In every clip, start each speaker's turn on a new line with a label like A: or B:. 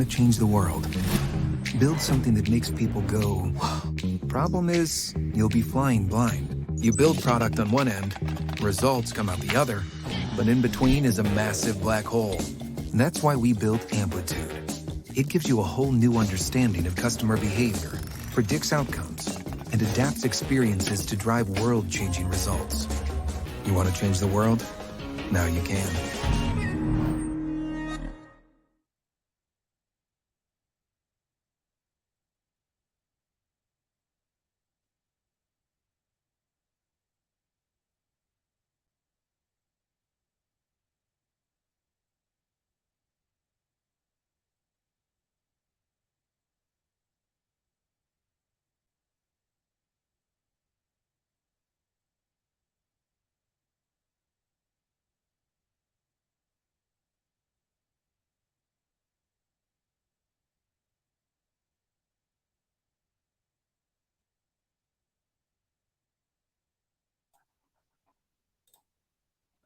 A: to change the world. Build something that makes people go, problem is, you'll be flying blind. You build product on one end, results come out the other, but in between is a massive black hole. That's why we built Amplitude. It gives you a whole new understanding of customer behavior, predicts outcomes, and adapts experiences to drive world-changing results. You want to change the world? Now you can.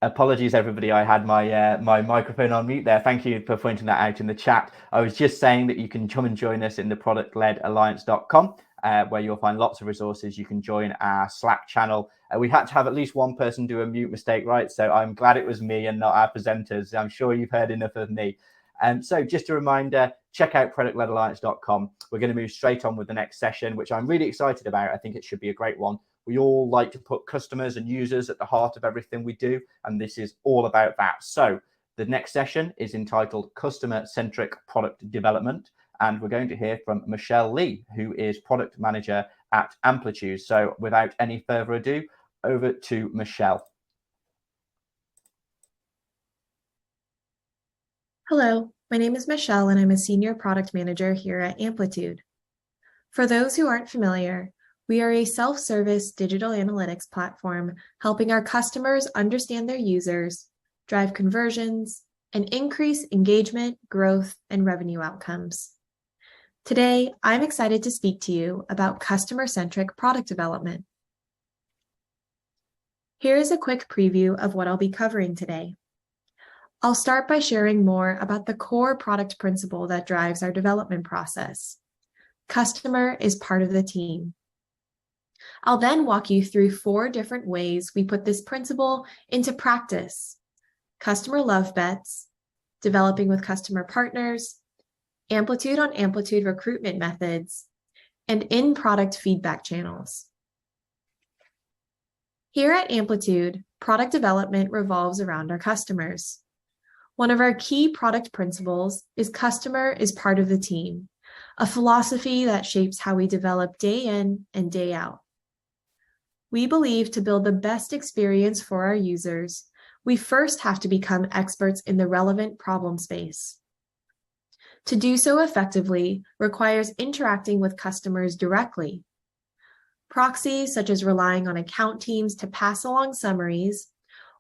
B: Apologies, everybody. I had my my microphone on mute there. Thank you for pointing that out in the chat. I was just saying that you can come and join us in the productledalliance.com, where you'll find lots of resources. You can join our Slack channel. We had to have at least one person do a mute mistake, right? So I'm glad it was me and not our presenters. I'm sure you've heard enough of me. So just a reminder, check out productledalliance.com. We're going to move straight on with the next session, which I'm really excited about. I think it should be a great one. We all like to put customers and users at the heart of everything we do, and this is all about that. So the next session is entitled Customer-centric Product Development, and we're going to hear from Michelle Lee, who is Product Manager at Amplitude. So without any further ado, over to Michelle.
C: Hello, my name is Michelle, and I'm a Senior Product Manager here at Amplitude. For those who aren't familiar, we are a self-service digital analytics platform helping our customers understand their users, drive conversions, and increase engagement, growth, and revenue outcomes. Today, I'm excited to speak to you about customer-centric product development. Here is a quick preview of what I'll be covering today. I'll start by sharing more about the core product principle that drives our development process. Customer is part of the team. I'll then walk you through 4 different ways we put this principle into practice: customer love bets, developing with customer partners, Amplitude on Amplitude recruitment methods, and in-product feedback channels. Here at Amplitude, product development revolves around our customers. One of our key product principles is customer is part of the team, a philosophy that shapes how we develop day in and day out. We believe to build the best experience for our users, we first have to become experts in the relevant problem space. To do so effectively requires interacting with customers directly. Proxies, such as relying on account teams to pass along summaries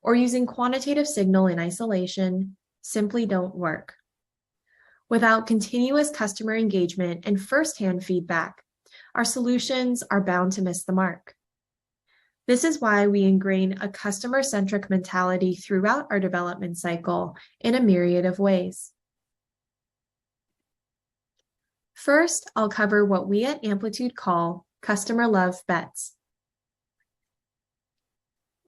C: or using quantitative signal in isolation, simply don't work. Without continuous customer engagement and firsthand feedback, our solutions are bound to miss the mark. This is why we ingrain a customer-centric mentality throughout our development cycle in a myriad of ways. First, I'll cover what we at Amplitude call customer love bets.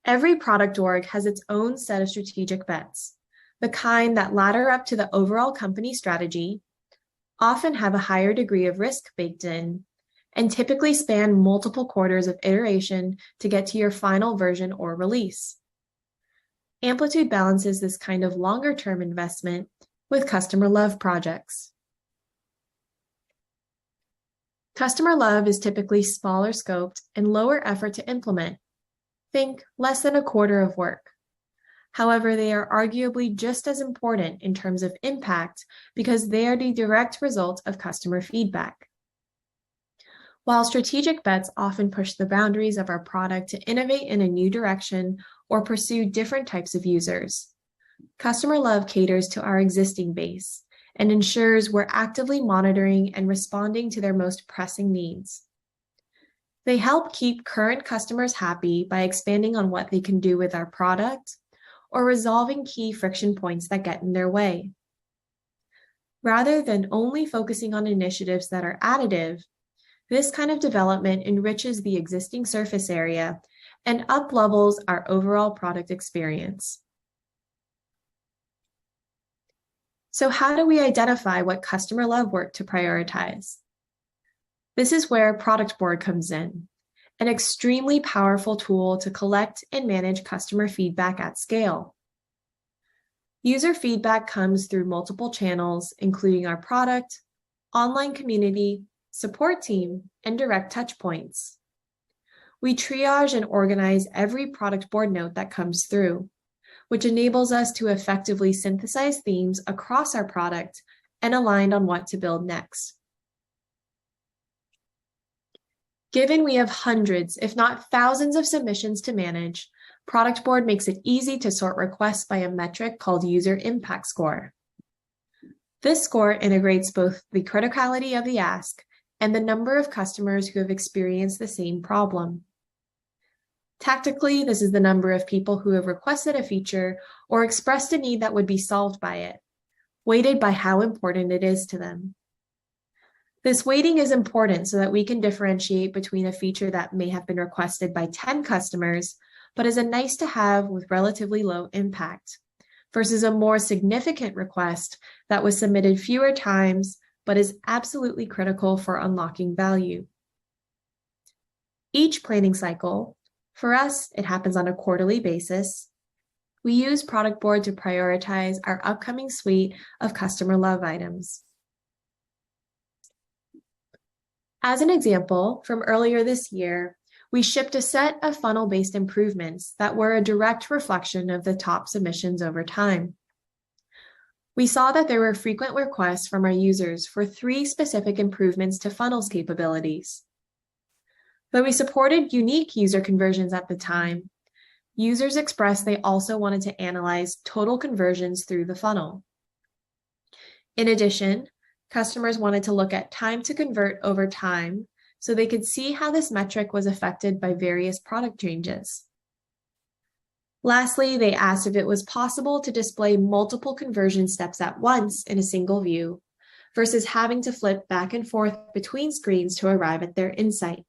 C: Every product org has its own set of strategic bets, the kind that ladder up to the overall company strategy, often have a higher degree of risk baked in, and typically span multiple quarters of iteration to get to your final version or release. Amplitude balances this kind of longer-term investment with customer love projects. Customer love is typically smaller scoped and lower effort to implement. Think less than a quarter of work. However, they are arguably just as important in terms of impact because they are the direct result of customer feedback. While strategic bets often push the boundaries of our product to innovate in a new direction or pursue different types of users, customer love caters to our existing base and ensures we're actively monitoring and responding to their most pressing needs. They help keep current customers happy by expanding on what they can do with our product or resolving key friction points that get in their way. Rather than only focusing on initiatives that are additive, this kind of development enriches the existing surface area and up-levels our overall product experience. So how do we identify what customer love work to prioritize? This is where Product Board comes in, an extremely powerful tool to collect and manage customer feedback at scale. User feedback comes through multiple channels, including our product, online community, support team, and direct touchpoints. We triage and organize every Product Board note that comes through, which enables us to effectively synthesize themes across our product and align on what to build next. Given we have hundreds, if not thousands of submissions to manage, Product Board makes it easy to sort requests by a metric called User Impact Score. This score integrates both the criticality of the ask and the number of customers who have experienced the same problem. Tactically, this is the number of people who have requested a feature or expressed a need that would be solved by it, weighted by how important it is to them. This weighting is important so that we can differentiate between a feature that may have been requested by 10 customers, but is a nice to have with relatively low impact, versus a more significant request that was submitted fewer times, but is absolutely critical for unlocking value. Each planning cycle, for us, it happens on a quarterly basis. We use Product Board to prioritize our upcoming suite of customer love items. As an example, from earlier this year, we shipped a set of funnel-based improvements that were a direct reflection of the top submissions over time. We saw that there were frequent requests from our users for 3 specific improvements to funnels capabilities. Though we supported unique user conversions at the time, users expressed they also wanted to analyze total conversions through the funnel. In addition, customers wanted to look at time to convert over time so they could see how this metric was affected by various product changes. Lastly, they asked if it was possible to display multiple conversion steps at once in a single view versus having to flip back and forth between screens to arrive at their insight.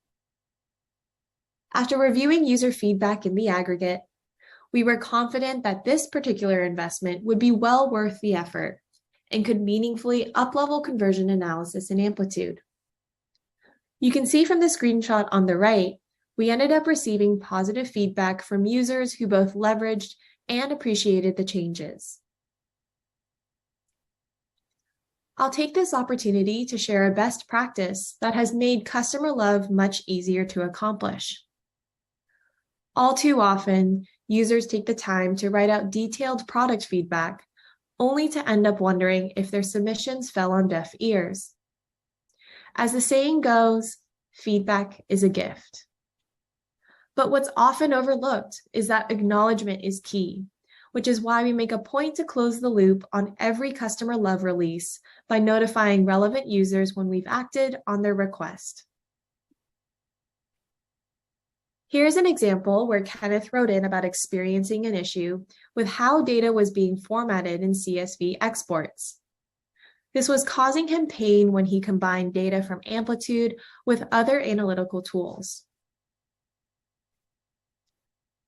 C: After reviewing user feedback in the aggregate, we were confident that this particular investment would be well worth the effort and could meaningfully up-level conversion analysis and amplitude. You can see from the screenshot on the right, we ended up receiving positive feedback from users who both leveraged and appreciated the changes. I'll take this opportunity to share a best practice that has made customer love much easier to accomplish. All too often, users take the time to write out detailed product feedback, only to end up wondering if their submissions fell on deaf ears. As the saying goes, feedback is a gift. But what's often overlooked is that acknowledgement is key, which is why we make a point to close the loop on every customer love release by notifying relevant users when we've acted on their request. Here's an example where Kenneth wrote in about experiencing an issue with how data was being formatted in CSV exports. This was causing him pain when he combined data from Amplitude with other analytical tools.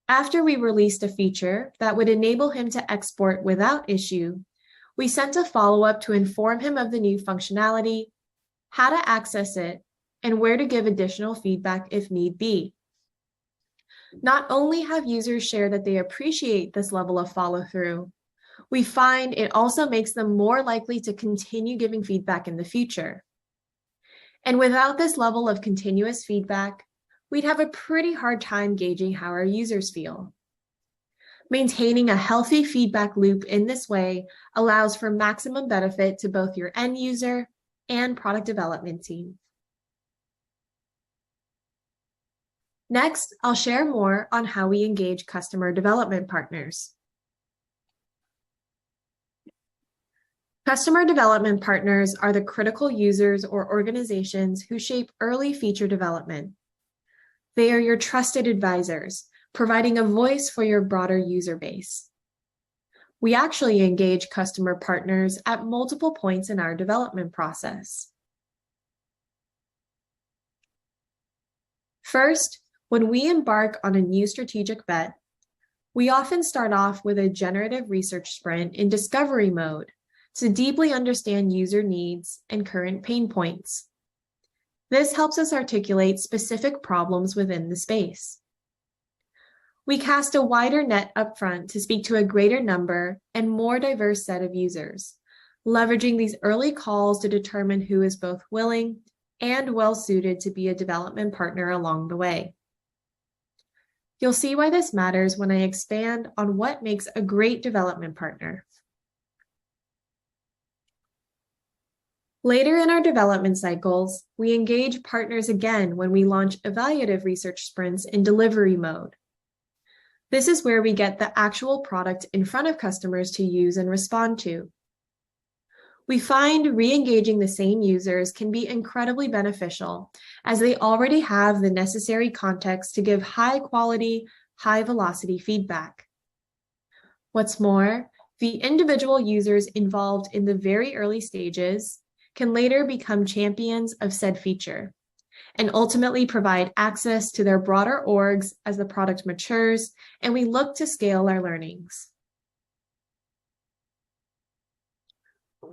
C: After we released a feature that would enable him to export without issue, we sent a follow-up to inform him of the new functionality, how to access it, and where to give additional feedback if need be. Not only have users shared that they appreciate this level of follow-through, we find it also makes them more likely to continue giving feedback in the future. And without this level of continuous feedback, we'd have a pretty hard time gauging how our users feel. Maintaining a healthy feedback loop in this way allows for maximum benefit to both your end user and product development team. Next, I'll share more on how we engage customer development partners. Customer development partners are the critical users or organizations who shape early feature development. They are your trusted advisors, providing a voice for your broader user base. We actually engage customer partners at multiple points in our development process. First, when we embark on a new strategic bet, we often start off with a generative research sprint in discovery mode to deeply understand user needs and current pain points. This helps us articulate specific problems within the space. We cast a wider net upfront to speak to a greater number and more diverse set of users, leveraging these early calls to determine who is both willing and well-suited to be a development partner along the way. You'll see why this matters when I expand on what makes a great development partner. Later in our development cycles, we engage partners again when we launch evaluative research sprints in delivery mode. This is where we get the actual product in front of customers to use and respond to. We find re-engaging the same users can be incredibly beneficial, as they already have the necessary context to give high-quality, high-velocity feedback. What's more, the individual users involved in the very early stages can later become champions of said feature, and ultimately provide access to their broader orgs as the product matures and we look to scale our learnings.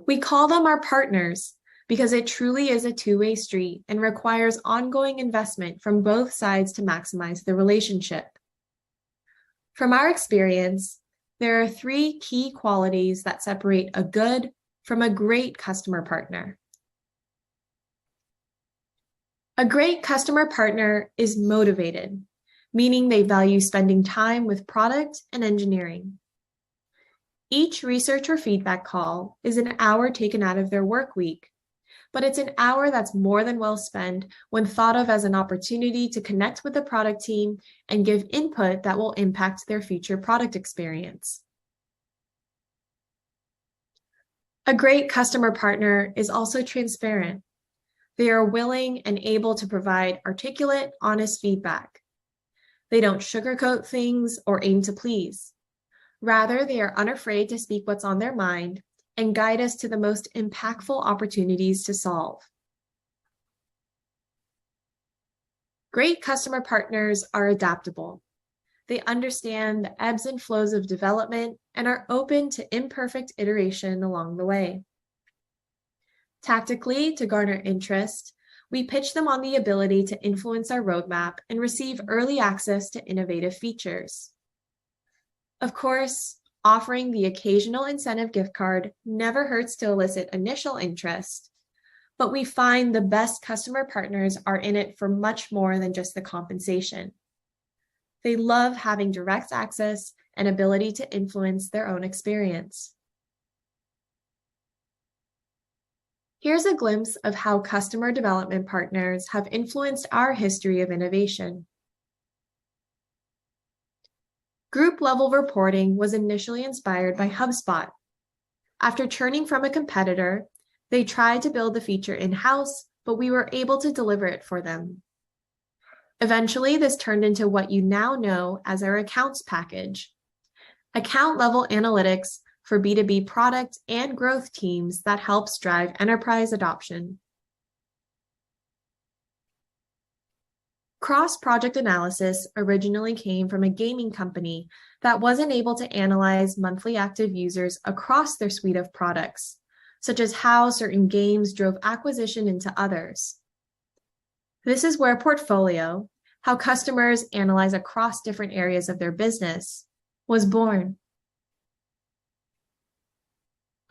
C: We call them our partners because it truly is a two-way street and requires ongoing investment from both sides to maximize the relationship. From our experience, there are 3 key qualities that separate a good from a great customer partner. A great customer partner is motivated, meaning they value spending time with product and engineering. Each research or feedback call is an hour taken out of their work week, but it's an hour that's more than well spent when thought of as an opportunity to connect with the product team and give input that will impact their future product experience. A great customer partner is also transparent. They are willing and able to provide articulate, honest feedback. They don't sugarcoat things or aim to please. Rather, they are unafraid to speak what's on their mind and guide us to the most impactful opportunities to solve. Great customer partners are adaptable. They understand the ebbs and flows of development and are open to imperfect iteration along the way. Tactically, to garner interest, we pitch them on the ability to influence our roadmap and receive early access to innovative features. Of course, offering the occasional incentive gift card never hurts to elicit initial interest, but we find the best customer partners are in it for much more than just the compensation. They love having direct access and ability to influence their own experience. Here's a glimpse of how customer development partners have influenced our history of innovation. Group-level reporting was initially inspired by HubSpot. After churning from a competitor, they tried to build the feature in-house, but we were able to deliver it for them. Eventually, this turned into what you now know as our accounts package. Account-level analytics for B2B product and growth teams that helps drive enterprise adoption. Cross-project analysis originally came from a gaming company that wasn't able to analyze monthly active users across their suite of products, such as how certain games drove acquisition into others. This is where Portfolio, how customers analyze across different areas of their business, was born.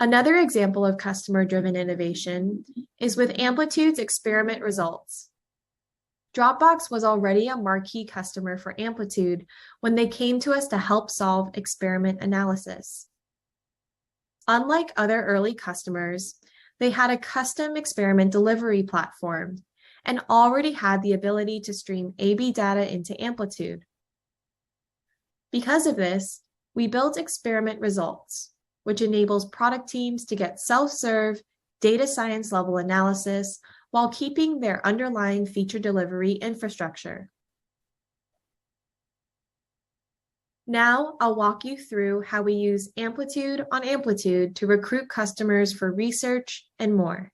C: Another example of customer-driven innovation is with Amplitude's experiment results. Dropbox was already a marquee customer for Amplitude when they came to us to help solve experiment analysis. Unlike other early customers, they had a custom experiment delivery platform and already had the ability to stream A/B data into Amplitude. Because of this, we built experiment results, which enables product teams to get self-serve, data science level analysis while keeping their underlying feature delivery infrastructure. Now I'll walk you through how we use Amplitude on Amplitude to recruit customers for research and more.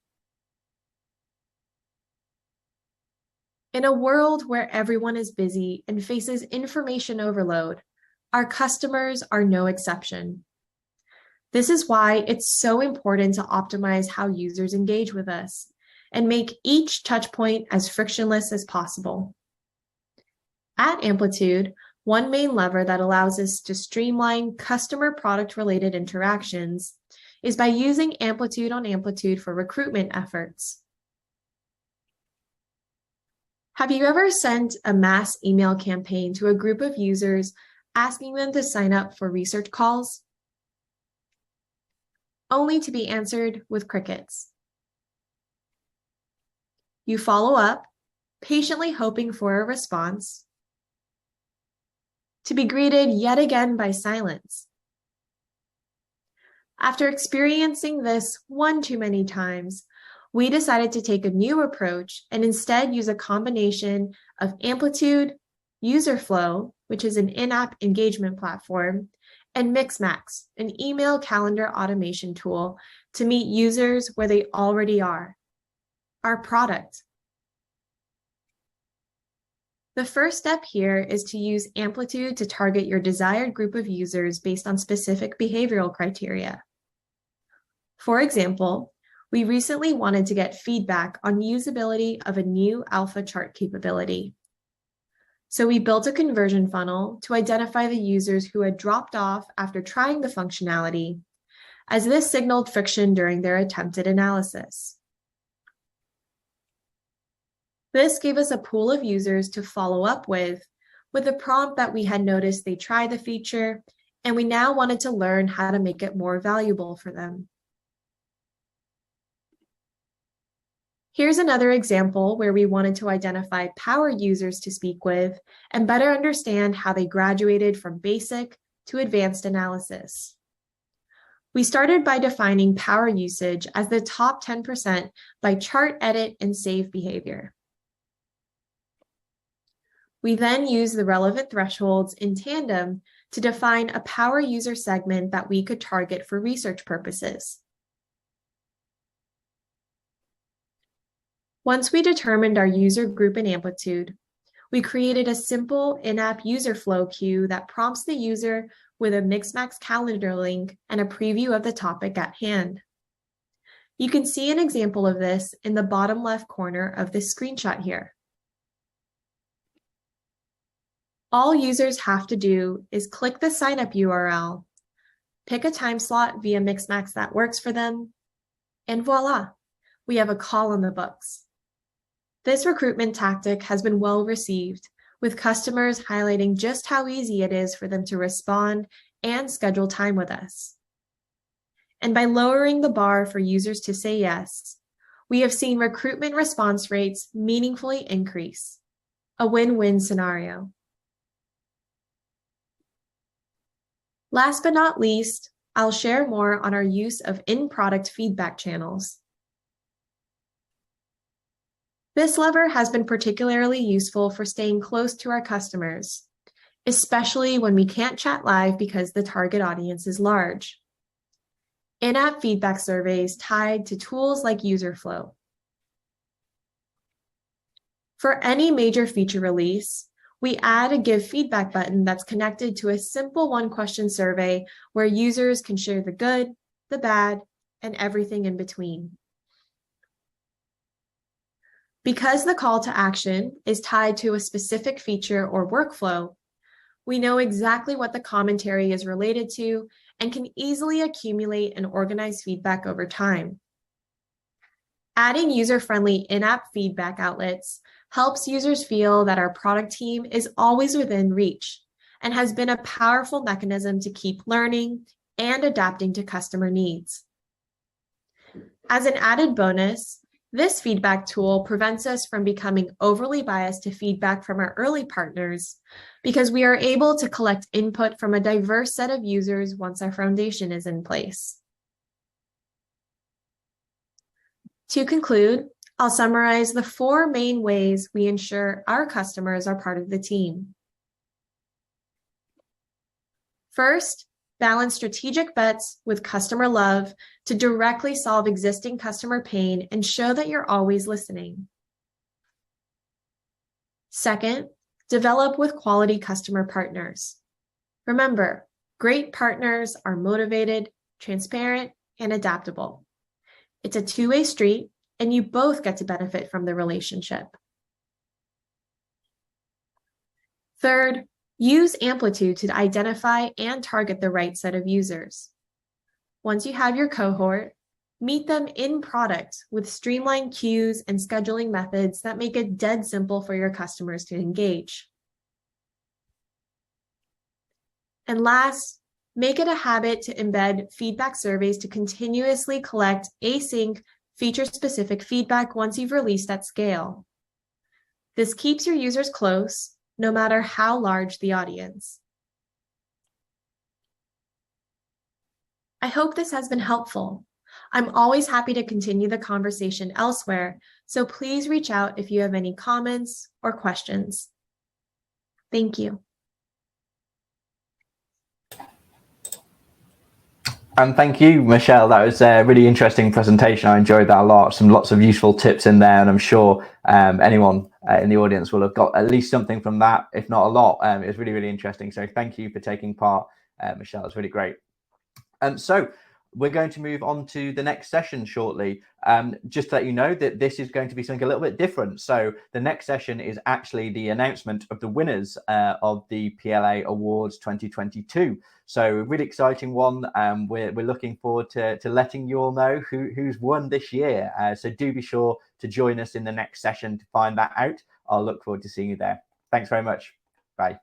C: In a world where everyone is busy and faces information overload, our customers are no exception. This is why it's so important to optimize how users engage with us and make each touchpoint as frictionless as possible. At Amplitude, one main lever that allows us to streamline customer product-related interactions is by using Amplitude on Amplitude for recruitment efforts. Have you ever sent a mass email campaign to a group of users asking them to sign up for research calls, only to be answered with crickets? You follow up, patiently hoping for a response, to be greeted yet again by silence. After experiencing this one too many times, we decided to take a new approach and instead use a combination of Amplitude, UserFlow, which is an in-app engagement platform, and Mixmax, an email calendar automation tool to meet users where they already are, our product. The first step here is to use Amplitude to target your desired group of users based on specific behavioral criteria. For example, we recently wanted to get feedback on usability of a new alpha chart capability. So we built a conversion funnel to identify the users who had dropped off after trying the functionality, as this signaled friction during their attempted analysis. This gave us a pool of users to follow up with a prompt that we had noticed they tried the feature, and we now wanted to learn how to make it more valuable for them. Here's another example where we wanted to identify power users to speak with and better understand how they graduated from basic to advanced analysis. We started by defining power usage as the top 10% by chart edit and save behavior. We then used the relevant thresholds in tandem to define a power user segment that we could target for research purposes. Once we determined our user group in Amplitude, we created a simple in-app user flow queue that prompts the user with a Mixmax calendar link and a preview of the topic at hand. You can see an example of this in the bottom left corner of this screenshot here. All users have to do is click the sign-up URL, pick a time slot via Mixmax that works for them, and voila, we have a call on the books. This recruitment tactic has been well received, with customers highlighting just how easy it is for them to respond and schedule time with us. And by lowering the bar for users to say yes, we have seen recruitment response rates meaningfully increase, a win-win scenario. Last but not least, I'll share more on our use of in-product feedback channels. This lever has been particularly useful for staying close to our customers, especially when we can't chat live because the target audience is large. In-app feedback surveys tied to tools like UserFlow. For any major feature release, we add a Give Feedback button that's connected to a simple one-question survey where users can share the good, the bad, and everything in between. Because the call to action is tied to a specific feature or workflow, we know exactly what the commentary is related to and can easily accumulate and organize feedback over time. Adding user-friendly in-app feedback outlets helps users feel that our product team is always within reach and has been a powerful mechanism to keep learning and adapting to customer needs. As an added bonus, this feedback tool prevents us from becoming overly biased to feedback from our early partners because we are able to collect input from a diverse set of users once our foundation is in place. To conclude, I'll summarize the 4 main ways we ensure our customers are part of the team. First, balance strategic bets with customer love to directly solve existing customer pain and show that you're always listening. Second, develop with quality customer partners. Remember, great partners are motivated, transparent, and adaptable. It's a two-way street, and you both get to benefit from the relationship. Third, use Amplitude to identify and target the right set of users. Once you have your cohort, meet them in product with streamlined queues and scheduling methods that make it dead simple for your customers to engage. And last, make it a habit to embed feedback surveys to continuously collect async, feature-specific feedback once you've released at scale. This keeps your users close, no matter how large the audience. I hope this has been helpful. I'm always happy to continue the conversation elsewhere, so please reach out if you have any comments or questions. Thank you.
B: And thank you, Michelle. That was a really interesting presentation. I enjoyed that a lot. Lots of useful tips in there, and I'm sure anyone in the audience will have got at least something from that, if not a lot. It was really, really interesting. So thank you for taking part, Michelle. It's really great. So we're going to move on to the next session shortly. Just to let you know that this is going to be something a little bit different. So the next session is actually the announcement of the winners of the PLA Awards 2022. So a really exciting one. We're looking forward to letting you all know who's won this year. So do be sure to join us in the next session to find that out. I'll look forward to seeing you there. Thanks very much. Bye.